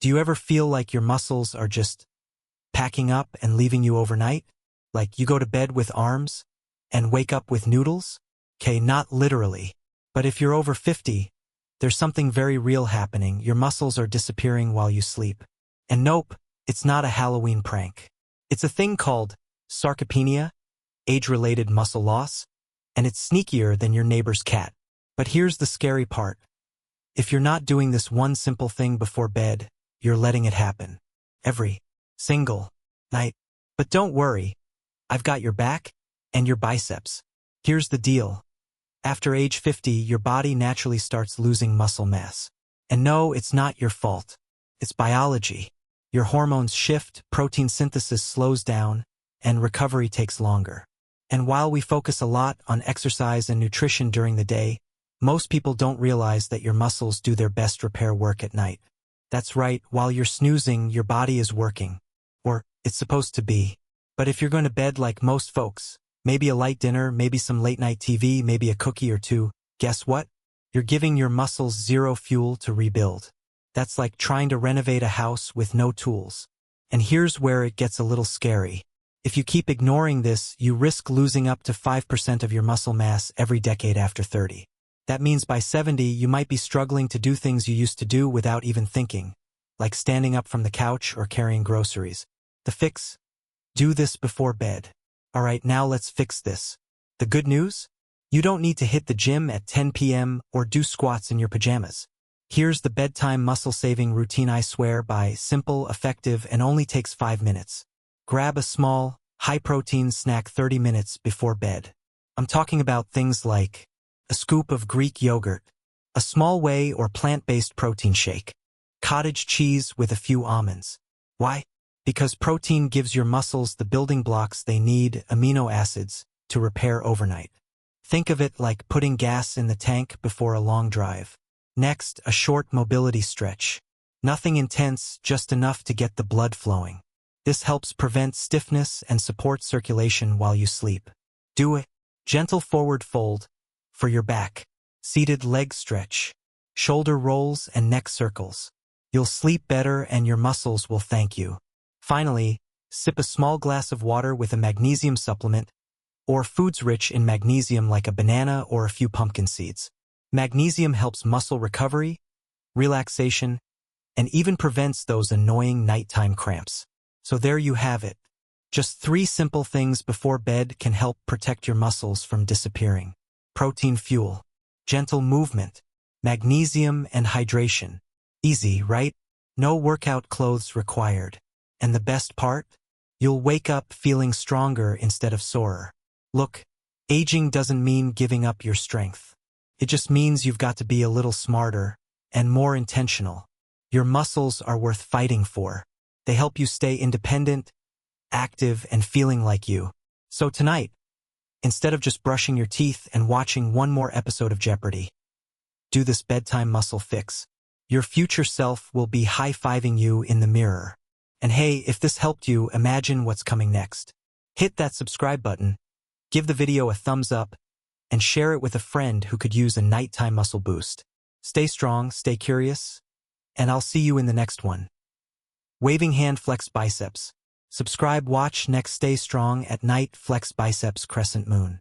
Do you ever feel like your muscles are just packing up and leaving you overnight? Like you go to bed with arms and wake up with noodles? Okay, not literally. But if you're over 50, there's something very real happening. Your muscles are disappearing while you sleep. And nope, it's not a Halloween prank. It's a thing called sarcopenia, age-related muscle loss, and it's sneakier than your neighbor's cat. But here's the scary part. If you're not doing this one simple thing before bed, you're letting it happen. Every single night. But don't worry, I've got your back and your biceps. Here's the deal. After age 50, your body naturally starts losing muscle mass. And no, it's not your fault. It's biology. Your hormones shift, protein synthesis slows down, and recovery takes longer. And while we focus a lot on exercise and nutrition during the day, most people don't realize that your muscles do their best repair work at night. That's right, while you're snoozing, your body is working. Or, it's supposed to be. But if you're going to bed like most folks, maybe a light dinner, maybe some late-night TV, maybe a cookie or two, guess what? You're giving your muscles zero fuel to rebuild. That's like trying to renovate a house with no tools. And here's where it gets a little scary. If you keep ignoring this, you risk losing up to 5% of your muscle mass every decade after 30. That means by 70, you might be struggling to do things you used to do without even thinking, like standing up from the couch or carrying groceries. The fix? Do this before bed. All right, now let's fix this. The good news? You don't need to hit the gym at 10 p.m. or do squats in your pajamas. Here's the bedtime muscle-saving routine I swear by, simple, effective, and only takes 5 minutes. Grab a small, high-protein snack 30 minutes before bed. I'm talking about things like a scoop of Greek yogurt, a small whey or plant-based protein shake, cottage cheese with a few almonds. Why? Because protein gives your muscles the building blocks they need, amino acids, to repair overnight. Think of it like putting gas in the tank before a long drive. Next, a short mobility stretch. Nothing intense, just enough to get the blood flowing. This helps prevent stiffness and support circulation while you sleep. Do a gentle forward fold for your back, seated leg stretch, shoulder rolls and neck circles. You'll sleep better and your muscles will thank you. Finally, sip a small glass of water with a magnesium supplement or foods rich in magnesium like a banana or a few pumpkin seeds. Magnesium helps muscle recovery, relaxation, and even prevents those annoying nighttime cramps. So there you have it. Just 3 simple things before bed can help protect your muscles from disappearing. Protein fuel, gentle movement, magnesium and hydration. Easy, right? No workout clothes required. And the best part? You'll wake up feeling stronger instead of sorer. Look, aging doesn't mean giving up your strength. It just means you've got to be a little smarter and more intentional. Your muscles are worth fighting for. They help you stay independent, active, and feeling like you. So tonight, instead of just brushing your teeth and watching one more episode of Jeopardy, do this bedtime muscle fix. Your future self will be high-fiving you in the mirror. And hey, if this helped you, imagine what's coming next. Hit that subscribe button, give the video a thumbs up, and share it with a friend who could use a nighttime muscle boost. Stay strong, stay curious, and I'll see you in the next one. Waving hand flex biceps. Subscribe, watch next. Stay strong at night, flex biceps crescent moon.